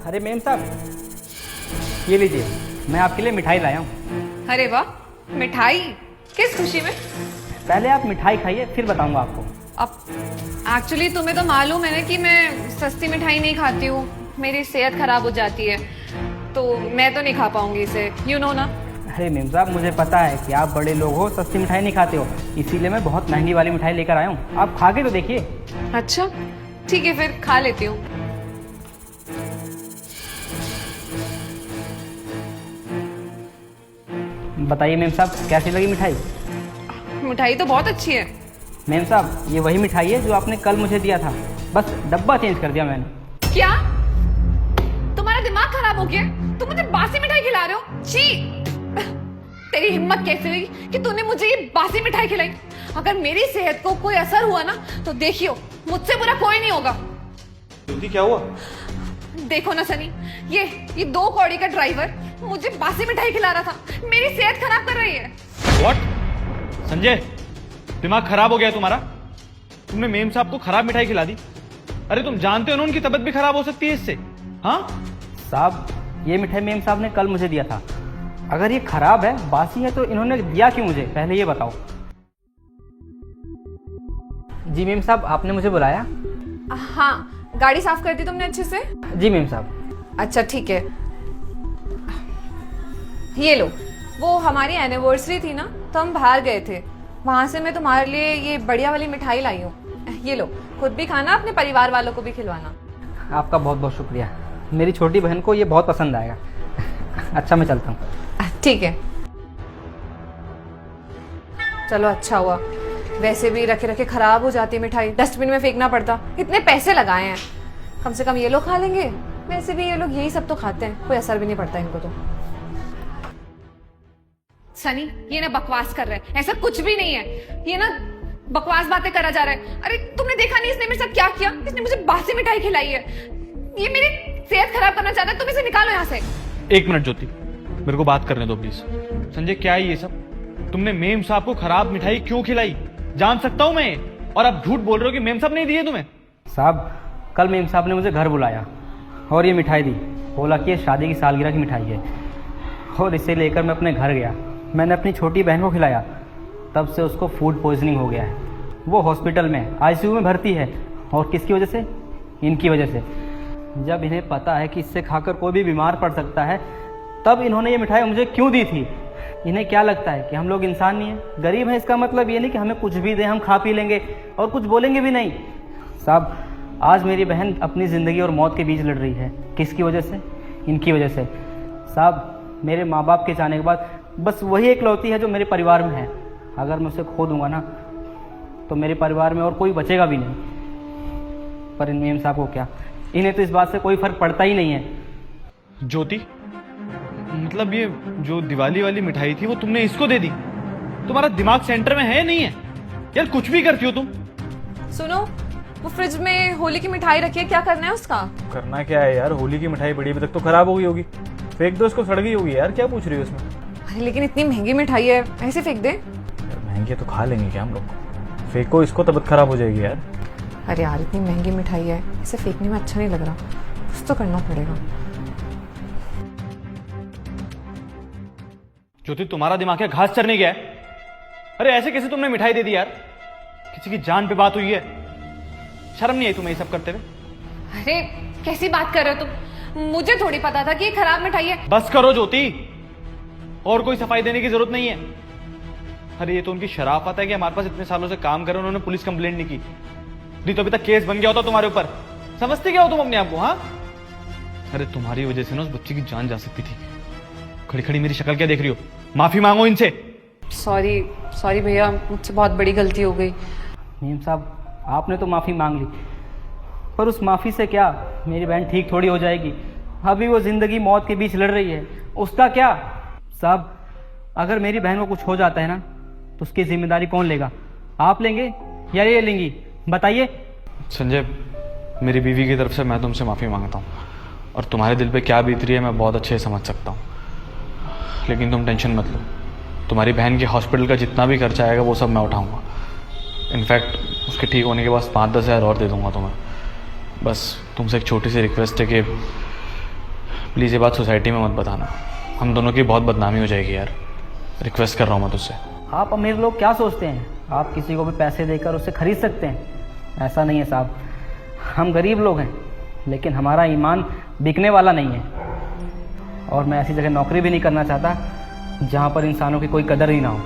अरे मेम साहब, ये लीजिए, मैं आपके लिए मिठाई लाया हूँ। अरे वाह, मिठाई? किस खुशी में? पहले आप मिठाई खाइए, फिर बताऊंगा आपको। अब एक्चुअली तुम्हें तो मालूम है ना कि मैं सस्ती मिठाई नहीं खाती हूँ, मेरी सेहत खराब हो जाती है, तो मैं तो नहीं खा पाऊंगी इसे, यू नो ना। अरे मेम साहब, मुझे पता है कि आप बड़े लोग हो, सस्ती मिठाई नहीं खाते हो, इसीलिए मैं बहुत महंगी वाली मिठाई लेकर आया हूँ। आप खा के तो देखिए। अच्छा ठीक है, फिर खा लेती हूँ। बताइए मेम साहब, कैसी लगी मिठाई? मिठाई तो बहुत अच्छी है। मेम साहब, ये वही मिठाई है जो आपने कल मुझे दिया था, बस डब्बा चेंज कर दिया मैंने। क्या तुम्हारा दिमाग खराब हो गया? तुम मुझे बासी मिठाई खिला रहे हो? छी! तेरी हिम्मत कैसे हुई कि तूने मुझे ये बासी मिठाई खिलाई? अगर मेरी सेहत को कोई असर हुआ ना तो देखियो, मुझसे बुरा कोई नहीं होगा। ज्योति क्या हुआ? देखो ना सनी, ये 2 कौड़ी का ड्राइवर मुझे बासी मिठाई खिला रहा था, मेरी सेहत खराब कर रही है। व्हाट? संजय, दिमाग खराब हो गया तुम्हारा? तुमने मेम साहब को खराब मिठाई खिला दी? अरे तुम जानते हो ना उनकी तबीयत भी खराब हो सकती है इससे। हाँ साहब, ये मिठाई मेम साहब ने कल मुझे दिया था। अगर ये खराब है, बासी है, तो इन्होंने दिया क्यों मुझे, पहले ये बताओ। जी मेम साहब, आपने मुझे बुलाया? हाँ, गाड़ी साफ कर दी तुमने अच्छे से? जी मेम साहब। अच्छा ठीक है, ये लो, वो हमारी एनिवर्सरी थी ना तो हम बाहर गए थे, वहां से मैं तुम्हारे लिए ये बढ़िया वाली मिठाई लाई हूँ। ये लो, खुद भी खाना, अपने परिवार वालों को भी खिलवाना। आपका बहुत बहुत शुक्रिया, मेरी छोटी बहन को ये बहुत पसंद आएगा। अच्छा, मैं चलता हूँ। ठीक है, चलो अच्छा हुआ, वैसे भी रखे रखे खराब हो जाती मिठाई, डस्टबिन में फेंकना पड़ता, इतने पैसे लगाए हैं, कम से कम ये लोग खा लेंगे। वैसे भी ये लोग यही सब तो खाते हैं, कोई असर भी नहीं पड़ता इनको तो। सनी, ये ना बकवास कर रहे हैं, ऐसा कुछ भी नहीं है, ये ना बकवास बातें करा जा रहा है। अरे तुमने देखा नहीं इसने मेरे साथ क्या किया? इसने मुझे बासी मिठाई खिलाई है, ये मेरी सेहत खराब करना चाहता है, तुम इसे निकालो यहाँ से। एक मिनट ज्योति, मेरे को बात करने दो प्लीज। संजय, क्या है ये सब? तुमने मेम साहब को खराब मिठाई क्यों खिलाई? जान सकता हूं मैं? और आप झूठ बोल रहे हो कि मेम साहब नहीं दिए तुम्हें? साहब, कल मेम साहब ने मुझे घर बुलाया और ये मिठाई दी, बोला कि ये शादी की सालगिरह की मिठाई है, और इसे लेकर मैं अपने घर गया। मैंने अपनी छोटी बहन को खिलाया, तब से उसको फूड पॉइजनिंग हो गया है। वो हॉस्पिटल में आईसीयू में भर्ती है, और किसकी वजह से? इनकी वजह से। जब इन्हें पता है कि इससे खाकर कोई भी बीमार पड़ सकता है, तब इन्होंने ये मिठाई मुझे क्यों दी थी? इन्हें क्या लगता है कि हम लोग इंसान नहीं हैं, गरीब हैं? इसका मतलब ये नहीं कि हमें कुछ भी दें, हम खा पी लेंगे और कुछ बोलेंगे भी नहीं। साहब, आज मेरी बहन अपनी ज़िंदगी और मौत के बीच लड़ रही है। किसकी वजह से? इनकी वजह से। साहब, मेरे माँ बाप के जाने के बाद बस वही एकलौती है जो मेरे परिवार में है। अगर मैं उसे खो दूंगा ना, तो मेरे परिवार में और कोई बचेगा भी नहीं। पर इन मेम साहब को क्या, इन्हें तो इस बात से कोई फर्क पड़ता ही नहीं है। ज्योति, मतलब ये जो दिवाली वाली मिठाई थी वो तुमने इसको दे दी? तुम्हारा दिमाग सेंटर में है या नहीं है? यार कुछ भी करती हो तुम। सुनो, वो फ्रिज में होली की मिठाई रखी है, क्या करना है उसका? करना क्या है यार, होली की मिठाई बड़ी अभी तक तो खराब हो गई होगी, फेंक दो उसको, सड़ गई होगी यार, क्या पूछ रही हो उसमें? अरे लेकिन इतनी महंगी मिठाई है, ऐसे फेंक दे? यार महंगी है तो खा लेंगे क्या हम लोग? फेंको इसको, तबीयत खराब हो जाएगी यार। अरे यार, इतनी महंगी मिठाई है, इसे फेंकने में अच्छा नहीं लग रहा, कुछ तो करना पड़ेगा। ज्योति, तुम्हारा दिमाग क्या घास चरने गया है? अरे ऐसे कैसे तुमने मिठाई दे दी यार? किसी की जान पे बात हुई है, शर्म नहीं आई तुम्हें ये सब करते हुए? अरे कैसी बात कर रहे हो तुम? मुझे थोड़ी पता था कि ये खराब मिठाई है। बस करो ज्योति, और कोई सफाई देने की जरूरत नहीं है। अरे ये तो उनकी शराफत है कि हमारे पास इतने सालों से काम कर, उन्होंने पुलिस कंप्लेंट नहीं की, नहीं तो अभी तक केस बन गया होता तुम्हारे ऊपर। समझते क्या हो तुम अपने आप को? हाँ, अरे तुम्हारी वजह से ना उस बच्ची की जान जा सकती थी। खड़ी खड़ी मेरी शक्ल क्या देख रही हो? माफी मांगो इनसे। सॉरी भैया, मुझसे बहुत बड़ी गलती हो गई। मेम साहब, आपने तो माफ़ी मांग ली, पर उस माफ़ी से क्या, मेरी बहन ठीक थोड़ी हो जाएगी। अभी वो ज़िंदगी मौत के बीच लड़ रही है, उसका क्या? साहब, अगर मेरी बहन को कुछ हो जाता है ना, तो उसकी जिम्मेदारी कौन लेगा? आप लेंगे या ये लेंगी? बताइए। संजय, मेरी बीवी की तरफ से मैं तुमसे माफ़ी मांगता हूँ, और तुम्हारे दिल पे क्या बीत रही है मैं बहुत अच्छे से समझ सकता हूँ। लेकिन तुम टेंशन मत लो, तुम्हारी बहन के हॉस्पिटल का जितना भी खर्चा आएगा वो सब मैं उठाऊँगा। इनफैक्ट उसके ठीक होने के बाद 5-10 हज़ार और दे दूँगा तुम्हें। बस तुमसे एक छोटी सी रिक्वेस्ट है कि प्लीज़ ये बात सोसाइटी में मत बताना, हम दोनों की बहुत बदनामी हो जाएगी यार। रिक्वेस्ट कर रहा हूँ मैं तुझसे। आप अमीर लोग क्या सोचते हैं, आप किसी को भी पैसे देकर उसे खरीद सकते हैं? ऐसा नहीं है साहब, हम गरीब लोग हैं, लेकिन हमारा ईमान बिकने वाला नहीं है। और मैं ऐसी जगह नौकरी भी नहीं करना चाहता जहाँ पर इंसानों की कोई कदर ही ना हो।